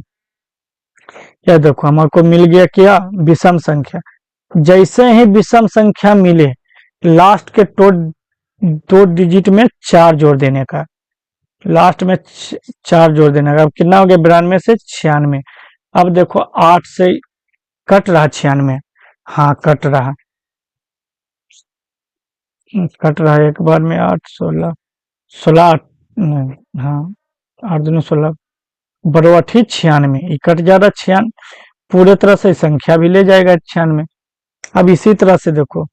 यह देखो हमको मिल गया क्या, विषम संख्या। जैसे ही विषम संख्या मिले, लास्ट के 2 डिजिट में 4 जोड़ देने का, लास्ट में 4 जोड़ देने का। अब कितना हो गया, 92 से 96। अब देखो 8 से कट रहा 96, हाँ कट रहा, कट रहा है एक बार में। 8 16 16, हाँ 8 दूनी 16, बरवठी 96, ये कट जा रहा 96, पूरे तरह से संख्या भी ले जाएगा 96। अब इसी तरह से देखो,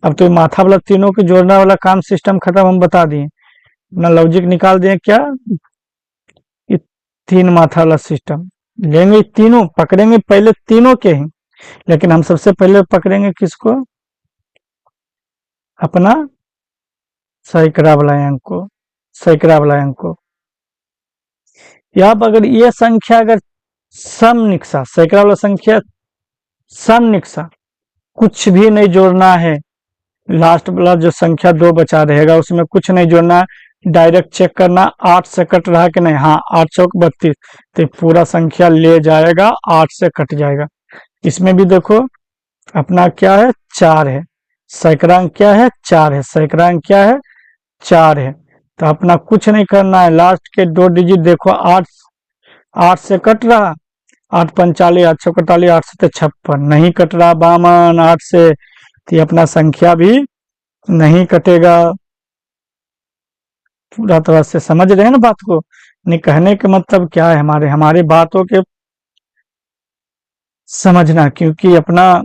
अब तो माथा वाला तीनों के जोड़ने वाला काम सिस्टम खत्म, हम बता दिए, अपना लॉजिक निकाल दिए क्या, ये 3 माथा वाला सिस्टम लेंगे, तीनों पकड़ेंगे पहले तीनों के ही, लेकिन हम सबसे पहले पकड़ेंगे किसको, अपना सैकड़ा वाला अंक को, सैकड़ा वाला अंक को। यहाँ पर अगर ये संख्या अगर समनिकषा, सैकड़ा वाला संख्या समनिकषा, कुछ भी नहीं जोड़ना है, लास्ट वाला जो संख्या 2 बचा रहेगा उसमें कुछ नहीं जोड़ना है, डायरेक्ट चेक करना 8 से कट रहा कि नहीं, हाँ 8 चौक 32, तो पूरा संख्या ले जाएगा, 8 से कट जाएगा। इसमें भी देखो अपना क्या है, 4 है, सैकड़ा अंक क्या है, 4 है, सैकड़ा अंक क्या है, 4 है। तो अपना कुछ नहीं करना है, लास्ट के 2 डिजिट देखो, 8 से कट रहा, 8 45, 8 48, 8 से 56, नहीं कट रहा बामन 8 से, तो ये अपना संख्या भी नहीं कटेगा। पूरा तरह से समझ रहे हैं ना बात को, नहीं कहने के मतलब क्या है, हमारे बातों के समझना, क्योंकि अपना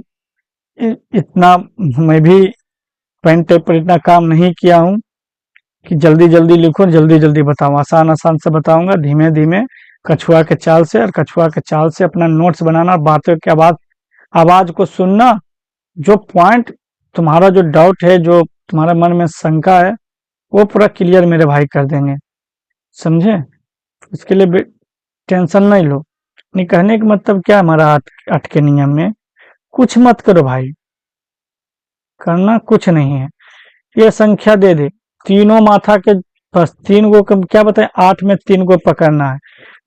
इतना मैं भी पेन टेप पर इतना काम नहीं किया हूँ कि जल्दी जल्दी लिखो जल्दी जल्दी बताऊं, आसान आसान से बताऊंगा, धीमे धीमे कछुआ के चाल से, और कछुआ के चाल से अपना नोट्स बनाना, बातों की आवाज को सुनना, जो पॉइंट तुम्हारा जो डाउट है, जो तुम्हारा मन में शंका है, वो पूरा क्लियर मेरे भाई कर देंगे, समझे। इसके लिए टेंशन नहीं लो। नहीं कहने का मतलब क्या, हमारा 8 के नियम में कुछ मत करो भाई, करना कुछ नहीं है। ये संख्या दे दे, तीनों माथा के, बस 3 गो क्या बताए, 8 में 3 गो पकड़ना है,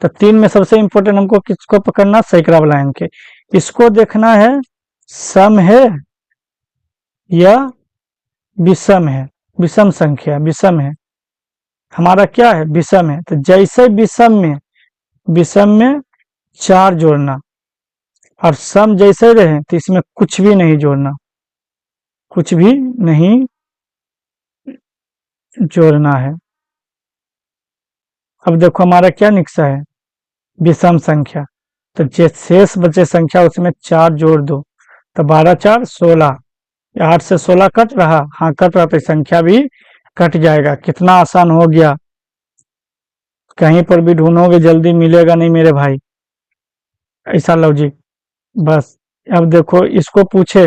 तो 3 में सबसे इंपॉर्टेंट हमको किसको पकड़ना, सैकड़ा वाला अंक के। इसको देखना है सम है या विषम है, विषम संख्या, विषम है, हमारा क्या है, विषम है। तो जैसे विषम में 4 जोड़ना, और सम जैसे रहे तो इसमें कुछ भी नहीं जोड़ना, कुछ भी नहीं जोड़ना है। अब देखो हमारा क्या निकसा है, विषम संख्या। तो जो शेष बचे संख्या उसमें 4 जोड़ दो, तो 12 4 16। 8 से 16 कट रहा, हाँ कट रहा, तो संख्या भी कट जाएगा। कितना आसान हो गया, कहीं पर भी ढूंढोगे जल्दी मिलेगा नहीं मेरे भाई, ऐसा लॉजिक। बस अब देखो इसको पूछे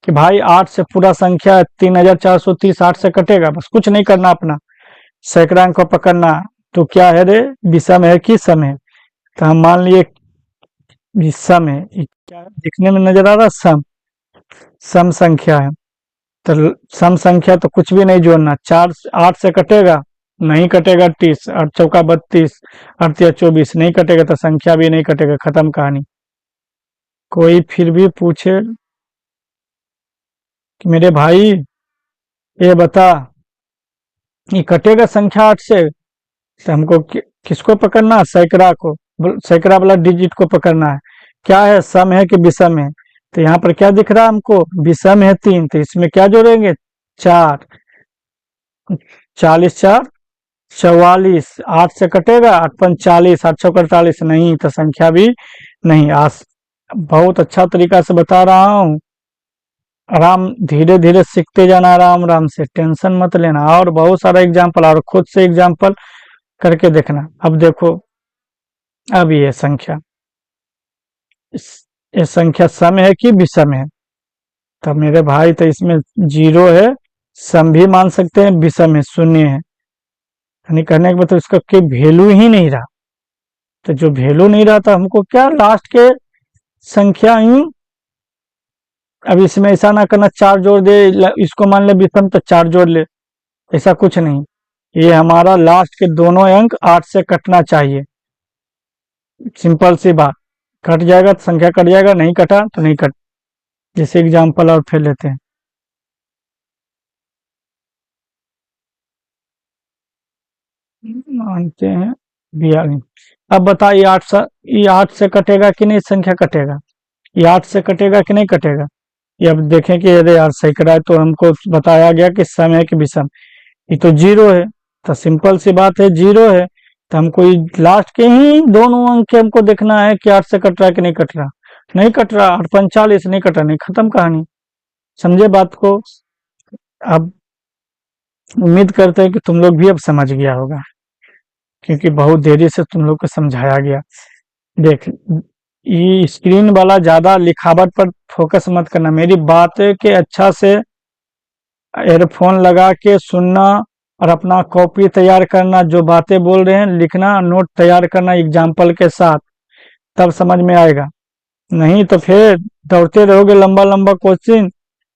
कि भाई 8 से पूरा संख्या 3430 8 से कटेगा, बस कुछ नहीं करना, अपना सैकड़ांक को पकड़ना। तो क्या है रे, विषम है कि सम है? तो हम मान लिए विषम है। ये क्या दिखने में नजर आ रहा, सम, सम संख्या है। तो सम संख्या तो कुछ भी नहीं जोड़ना, 4 8 से कटेगा नहीं कटेगा, 30 8 चौका 32 8 या 24 नहीं कटेगा, तो संख्या भी नहीं कटेगा, खत्म कहानी। कोई फिर भी पूछे कि मेरे भाई ये बता, ये कटेगा संख्या 8 से, तो हमको किसको पकड़ना, सैकड़ा को, सैकड़ा वाला डिजिट को पकड़ना है। क्या है, सम है कि विषम है? तो यहाँ पर क्या दिख रहा है हमको, विषम है 3, तो इसमें क्या जोड़ेंगे, 4। 40 4 44, 8 से कटेगा, 8 5 40 8 6 48, नहीं तो संख्या भी नहीं। आज बहुत अच्छा तरीका से बता रहा हूँ, आराम धीरे धीरे सीखते जाना, आराम आराम से, टेंशन मत लेना। और बहुत सारा एग्जाम्पल, और खुद से एग्जाम्पल करके देखना। अब देखो, अब ये संख्या, ये संख्या सम है कि विषम है? तब मेरे भाई तो इसमें 0 है, सम भी मान सकते हैं, विषम है, शून्य है, यानी कहने के मतलब इसका कोई वैल्यू ही नहीं रहा। तो जो वैल्यू नहीं रहा था, हमको क्या लास्ट के संख्या ही, अब इसमें ऐसा ना करना 4 जोड़ दे, इसको मान ले विषम तो 4 जोड़ ले, ऐसा कुछ नहीं। ये हमारा लास्ट के दोनों अंक 8 से कटना चाहिए, सिंपल सी बात। कट जाएगा तो संख्या कट जाएगा, नहीं कटा तो नहीं कट। जैसे एग्जाम्पल और फिर लेते हैं, मानते हैं 42। अब बता, ये 8 से कटेगा कि नहीं, संख्या कटेगा? ये 8 से कटेगा कि नहीं कटेगा? ये अब देखें कि अरे यार सैकड़ा है, तो हमको बताया गया कि सम है कि विषम, ये तो 0 है, तो सिंपल सी बात है 0 है। तो हमको ये लास्ट के ही दोनों अंक के हमको देखना है कि 8 से कट रहा है कि नहीं कट रहा। नहीं कट रहा, 8 45 नहीं कट रहा, नहीं, खत्म कहानी। समझे बात को? अब उम्मीद करते हैं कि तुम लोग भी अब समझ गया होगा, क्योंकि बहुत देरी से तुम लोग को समझाया गया। देख, ये स्क्रीन वाला ज्यादा लिखावट पर फोकस मत करना, मेरी बातें के अच्छा से एयरफोन लगा के सुनना, और अपना कॉपी तैयार करना, जो बातें बोल रहे हैं लिखना, नोट तैयार करना एग्जाम्पल के साथ, तब समझ में आएगा। नहीं तो फिर दौड़ते रहोगे लंबा लंबा क्वेश्चन,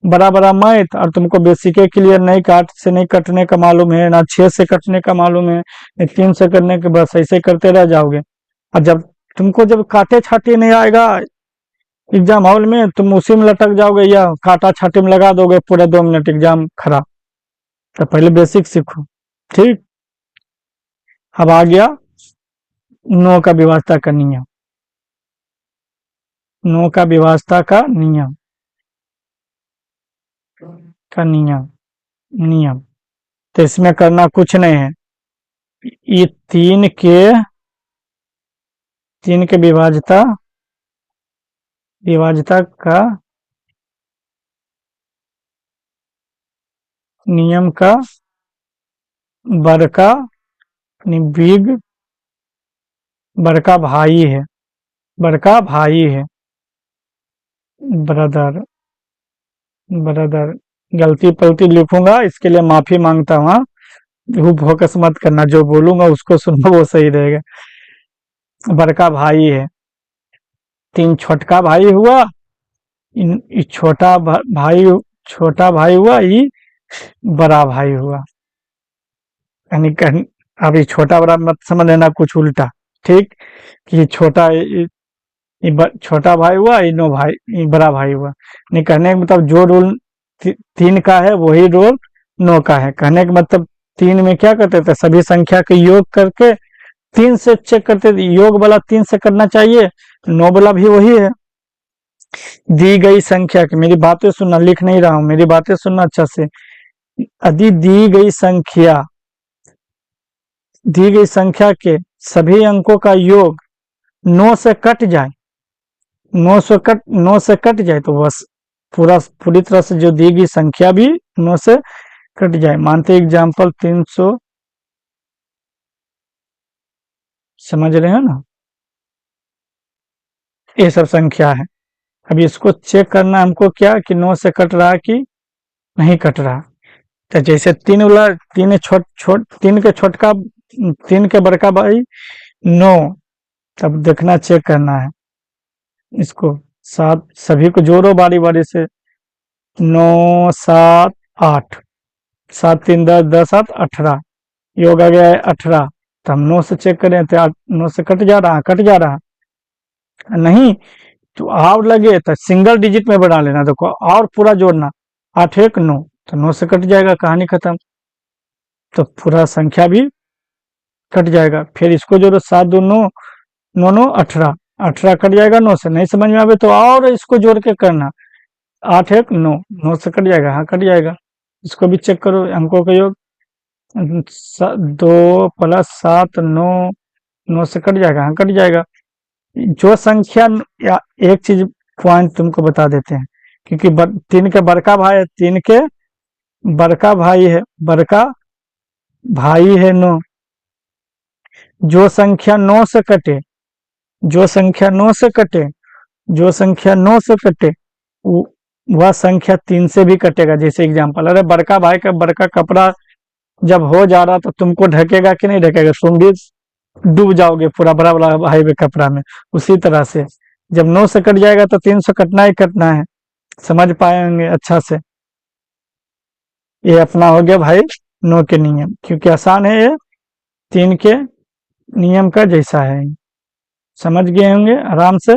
बड़ा बड़ा मैथ, और तुमको बेसिक के क्लियर नहीं, काट से नहीं कटने का मालूम है ना, 6 से कटने का मालूम है, 3 से करने के, बस ऐसे करते रह जाओगे। और जब तुमको जब काटे छाटे नहीं आएगा एग्जाम हॉल में, तुम उसी में लटक जाओगे, या काटा छाटे में लगा दोगे पूरा 2 मिनट, एग्जाम खराब। तो पहले बेसिक सीखो, ठीक। अब आ गया नो का विभाज्यता का नियम, नो का विभाज्यता का नियम, का नियम, नियम। तो इसमें करना कुछ नहीं है, ये 3 के विभाज्यता, विभाज्यता का नियम का बड़का, बिग, बड़का भाई है, बड़का भाई है, ब्रदर, ब्रदर। गलती पलती लिखूंगा इसके लिए माफी मांगता हूँ, हाँ? वो फोकस मत करना, जो बोलूंगा उसको सुनना, वो सही रहेगा। बड़का भाई है, 3 छोटका भाई हुआ, इ छोटा भाई, छोटा भाई हुआ, ये बड़ा भाई हुआ, यानी अभी छोटा बड़ा मत समझ लेना कुछ उल्टा, ठीक। कि ये छोटा, छोटा भाई हुआ, नो भाई, ये बड़ा भाई हुआ। नहीं, कहने का मतलब जो रूल 3 का है वही रूल 9 का है। कहने का मतलब 3 में क्या करते थे, सभी संख्या के योग करके 3 से चेक करते थे, योग वाला 3 से करना चाहिए, 9 वाला भी वही है। दी गई संख्या की, मेरी बातें सुनना, लिख नहीं रहा हूं, मेरी बातें सुनना अच्छा से। यदि दी गई संख्या के सभी अंकों का योग 9 से कट जाए, 9 से कट जाए तो बस पूरी तरह से जो दी गई संख्या भी 9 से कट जाए। मानते एग्जाम्पल 300, समझ रहे हो ना, ये सब संख्या है। अब इसको चेक करना हमको क्या कि 9 से कट रहा कि नहीं कट रहा। तो जैसे 3 वाला, 3 के छोटका, 3 के बड़का भाई 9, तब देखना चेक करना है इसको। 7 सभी को जोड़ो बारी बारी से, 9 7 8, 7 3 10, 10 7 18, योग आ गया है 18। तो हम 9 से चेक करें तो 9 से कट जा रहा, कट जा रहा नहीं तो और लगे तो सिंगल डिजिट में बना लेना। देखो और पूरा जोड़ना, 8 1 9, तो 9 से कट जाएगा, कहानी खत्म। तो पूरा संख्या भी कट जाएगा। फिर इसको जोड़ो, 7 2 9, 9 9 18, 18 कट जाएगा 9 से। नहीं समझ में आवे तो और इसको जोड़ के करना, 8 1 9, 9 से कट जाएगा, हाँ कट जाएगा। इसको भी चेक करो, अंकों का योग 2 प्लस 7 9, 9 से कट जाएगा, हाँ कट जाएगा। जो संख्या या एक चीज पॉइंट तुमको बता देते हैं, क्योंकि 3 के बड़का भाई है, 3 के बड़का भाई है, बड़का भाई है 9। जो संख्या 9 से कटे, जो संख्या 9 से कटे, जो संख्या 9 से कटे, वह संख्या 3 से भी कटेगा। जैसे एग्जांपल, अरे बड़का भाई का बड़का कपड़ा जब हो जा रहा तो तुमको ढकेगा कि नहीं ढकेगा, तुम भी डूब जाओगे पूरा बड़ा बड़ा भाई के कपड़ा में। उसी तरह से जब 9 से कट जाएगा तो 3 से कटना ही कटना है। समझ पाएंगे अच्छा से। ये अपना हो गया भाई 9 के नियम, क्योंकि आसान है, ये 3 के नियम का जैसा है। समझ गए होंगे आराम से,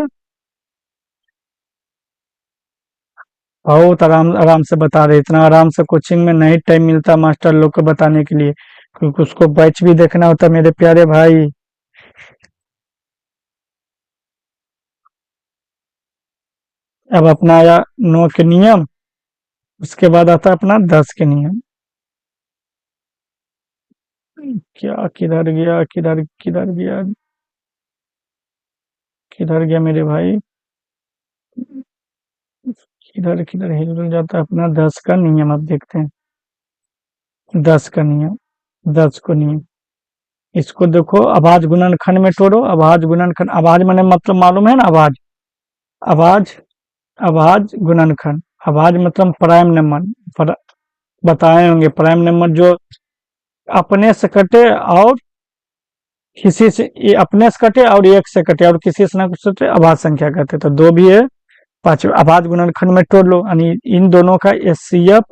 बहुत आराम आराम से बता रहे। इतना आराम से कोचिंग में नहीं टाइम मिलता मास्टर लोग को बताने के लिए, क्योंकि उसको बैच भी देखना होता मेरे प्यारे भाई। अब अपना आया 9 के नियम, उसके बाद आता है अपना 10 के नियम। क्या किधर गया, किधर किधर गया, किधर गया मेरे भाई, किधर किधर हिल जाता है अपना 10 का नियम। अब देखते हैं 10 का नियम, 10 को नियम। इसको देखो, आवाज गुणनखंड में तोड़ो। आवाज गुणनखंड, आवाज मैंने मतलब मालूम है ना, आवाज, आवाज, आवाज गुणनखंड। आवाज मतलब प्राइम नंबर, बताए होंगे प्राइम नंबर जो अपने से कटे और किसी से, ये अपने से कटे और एक से कटे और किसी से ना कुछ कटे, आवाज संख्या कहते। तो 2 भी है, 5 आवाज गुणनखंड में तोड़ लो, यानी इन दोनों का एस सी एफ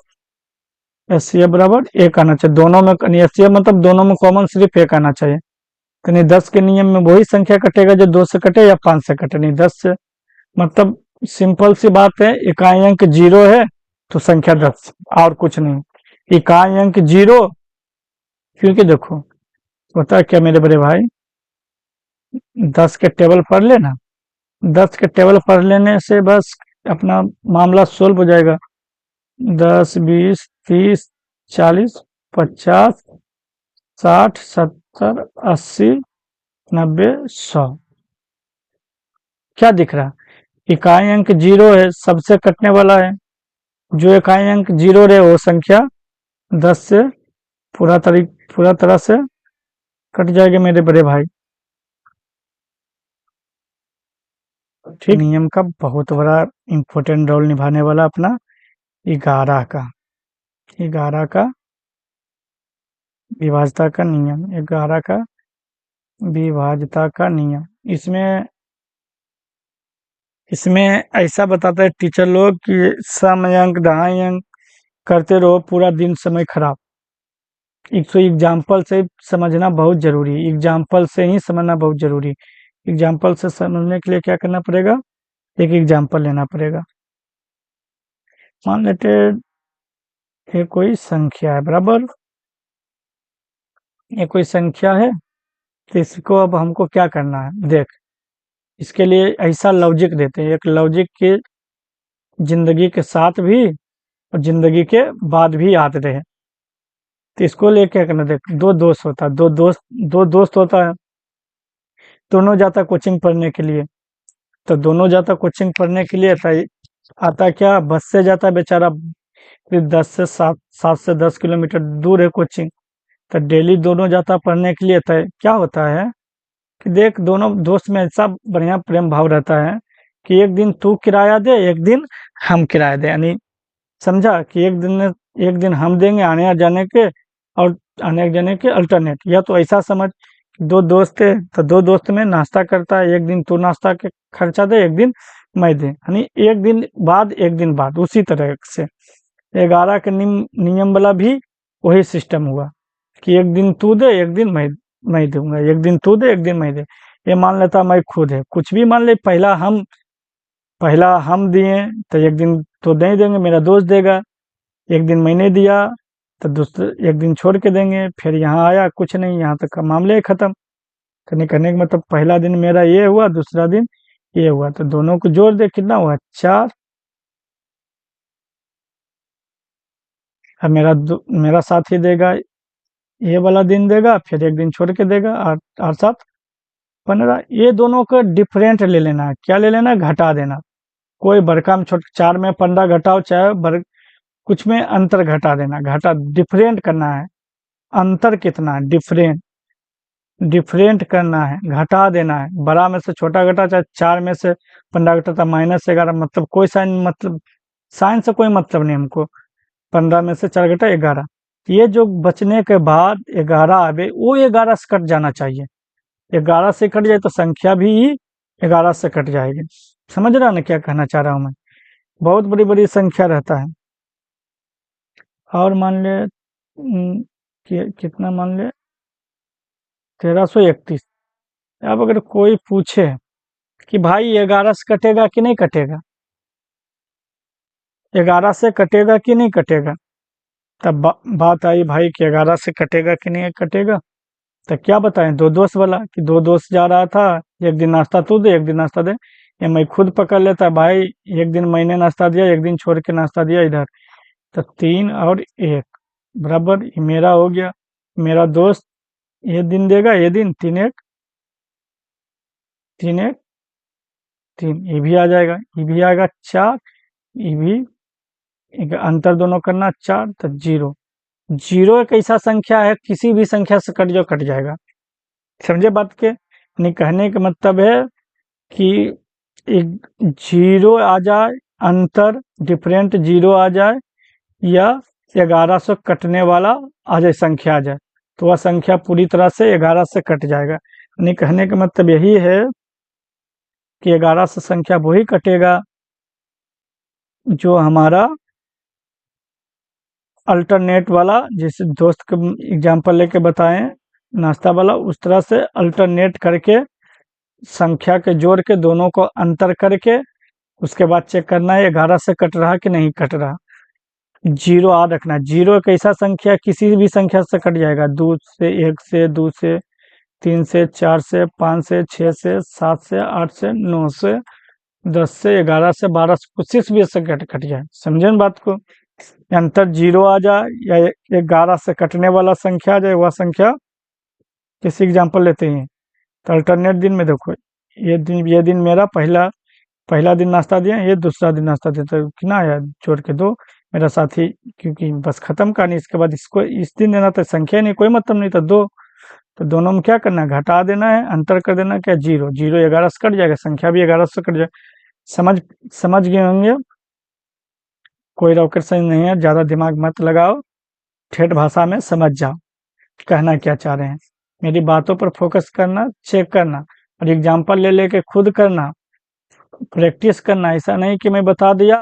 बराबर 1 आना चाहिए। दोनों में एस सी एफ मतलब दोनों में कॉमन सिर्फ 1 आना चाहिए। तो नहीं 10 के नियम में वही संख्या कटेगा जो 2 से कटे या 5 से कटे, नहीं 10 से। मतलब सिंपल सी बात है, इकाई अंक 0 है तो संख्या 10, और कुछ नहीं। इकाई अंक 0, क्योंकि देखो होता है क्या मेरे बड़े भाई, 10 के टेबल पढ़ लेना, 10 के टेबल पढ़ लेने से बस अपना मामला सोल्व हो जाएगा। 10 20 30 40 50 60 70 80 90 100। क्या दिख रहा, इकाई अंक 0 है, सबसे कटने वाला है। जो इकाई अंक 0 रहे वो संख्या 10 से पूरा तरह से कट जाएगा मेरे बड़े भाई। ठीक, नियम का बहुत बड़ा इंपॉर्टेंट रोल निभाने वाला अपना 11 का, 11 का विभाज्यता का नियम, 11 का विभाज्यता का नियम। इसमें इसमें ऐसा बताता है टीचर लोग कि सम अंक ढाई अंक करते रहो पूरा दिन, समय खराब। एक तो एग्जाम्पल से समझना बहुत जरूरी है, एग्जाम्पल से ही समझना बहुत जरूरी है। एग्जाम्पल से समझने के लिए क्या करना पड़ेगा, एक एग्जाम्पल लेना पड़ेगा। मान लेते ये कोई संख्या है, बराबर, ये कोई संख्या है। तो इसको अब हमको क्या करना है, देख, इसके लिए ऐसा लॉजिक देते हैं, एक लॉजिक की जिंदगी के साथ भी और जिंदगी के बाद भी याद रहे। तो इसको लिए क्या करना, देख, दो दोस्त होता है, दो दोस्त होता है। दोनों जाता कोचिंग पढ़ने के लिए, तो दोनों जाता कोचिंग पढ़ने के लिए तो आता क्या, बस से जाता बेचारा, फिर 10 से 7 से 10 किलोमीटर दूर है कोचिंग। तो डेली दोनों जाता पढ़ने के लिए, तो क्या होता है कि देख, दोनों दोस्त में ऐसा बढ़िया प्रेम भाव रहता है कि एक दिन तू किराया दे, एक दिन हम किराया दे, यानी समझा कि एक दिन हम देंगे आने जाने के, और आने जाने के अल्टरनेट। या तो ऐसा समझ, दो दोस्त है तो दो दोस्त में नाश्ता करता है, एक दिन तू नाश्ता के खर्चा दे, एक दिन मैं दे, यानी एक दिन बाद उसी तरह से 11 के नियम वाला भी वही सिस्टम हुआ कि एक दिन तू दे, एक दिन मैं दूंगा, एक दिन तू दे, एक दिन मैं दे। ये मान लेता मैं खुद है, कुछ भी मान ले, पहला हम दिए तो एक दिन तो नहीं देंगे, मेरा दोस्त देगा, एक दिन मैंने दिया तो दूसरे एक दिन छोड़ के देंगे, फिर यहाँ आया कुछ नहीं, यहाँ तक का मामले ही खत्म। करने का मतलब पहला दिन मेरा ये हुआ, दूसरा दिन ये हुआ, तो दोनों को जोड़ दे, कितना हुआ 4। अब मेरा साथी देगा, ये वाला दिन देगा, फिर एक दिन छोड़ के देगा, 8 7 15। ये दोनों को डिफरेंट ले लेना है, क्या ले लेना है, घटा देना। कोई बड़का में छोटा, 4 में 15 घटाओ, चाहे कुछ में अंतर घटा देना, डिफरेंट करना है। अंतर कितना है, डिफरेंट करना है, घटा देना है। बड़ा में से छोटा घटा, चाहे 4 में से 15 घटा, तो -11, मतलब कोई साइन से कोई मतलब नहीं हमको। 15 में से 4 घटा 11, ये जो बचने के बाद 11 आवे, वो 11 से कट जाना चाहिए। 11 से कट जाए तो संख्या भी 11 से कट जाएगी। समझ रहा ना क्या कहना चाह रहा हूँ मैं? बहुत बड़ी बड़ी संख्या रहता है। और मान ले कितना, मान ले 1331। अब अगर कोई पूछे कि भाई 11 से कटेगा कि नहीं कटेगा, 11 से कटेगा कि नहीं कटेगा, तब बात आई भाई कि 11 से कटेगा कि नहीं कटेगा। तो क्या बताएं, दो दोस्त वाला, कि दो दोस्त जा रहा था, एक दिन नाश्ता तू दे, एक दिन नाश्ता दे, या मैं खुद पकड़ लेता भाई, एक दिन मैंने नाश्ता दिया, एक दिन छोड़ के नाश्ता दिया इधर, तो 3 और 1 बराबर, ये मेरा हो गया। मेरा दोस्त ये दिन देगा, ये दिन 3 1 3 1 3, ये भी आ जाएगा, ये भी आएगा 4, ये भी, अंतर दोनों करना 4, तो 0। जीरो एक ऐसा संख्या है, किसी भी संख्या से कट जाएगा। समझे बात के? यानी कहने का मतलब है कि एक 0 आ जाए, अंतर डिफरेंट 0 आ जाए, या 11 से कटने वाला आ जाए, संख्या आ जाए, तो वह संख्या पूरी तरह से 11 से कट जाएगा। यानी कहने का मतलब यही है कि 11 से संख्या वही कटेगा जो हमारा अल्टरनेट वाला, जैसे दोस्त का एग्जांपल लेके बताएं नाश्ता वाला, उस तरह से अल्टरनेट करके संख्या के जोड़ के दोनों को अंतर करके उसके बाद चेक करना है 11 से कट रहा कि नहीं कट रहा। 0 याद रखना, 0 एक ऐसा संख्या, किसी भी संख्या से कट जाएगा, 2 से, 1 से, 2 से, 3 से, 4 से, 5 से, 6 से, 7 से, 8 से, 9 से, 10 से, 11 से, 12 से, कुछ भी से कट जाए। समझे न बात को? अंतर 0 आ जाए या 11 से कटने वाला संख्या आ जाए, वह संख्या, किसी एग्जाम्पल लेते हैं तो अल्टरनेट दिन में देखो, ये दिन मेरा पहला दिन नाश्ता दिया, ये दूसरा दिन नाश्ता देता है, कितना आया जोड़ के 2, मेरा साथी, क्योंकि बस खत्म कहानी, इसके बाद इसको इस दिन देना तो संख्या नहीं, कोई मतलब नहीं था 2, तो दोनों में क्या करना है, घटा देना है, अंतर कर देना, क्या 0 11 से कट जाएगा, संख्या भी 11 से कट जाएगा। समझ गए होंगे? कोई रॉकेट साइंस नहीं है, ज्यादा दिमाग मत लगाओ, ठेठ भाषा में समझ जाओ कहना क्या चाह रहे हैं। मेरी बातों पर फोकस करना, चेक करना, और एग्जाम्पल ले लेके खुद करना, प्रैक्टिस करना। ऐसा नहीं कि मैं बता दिया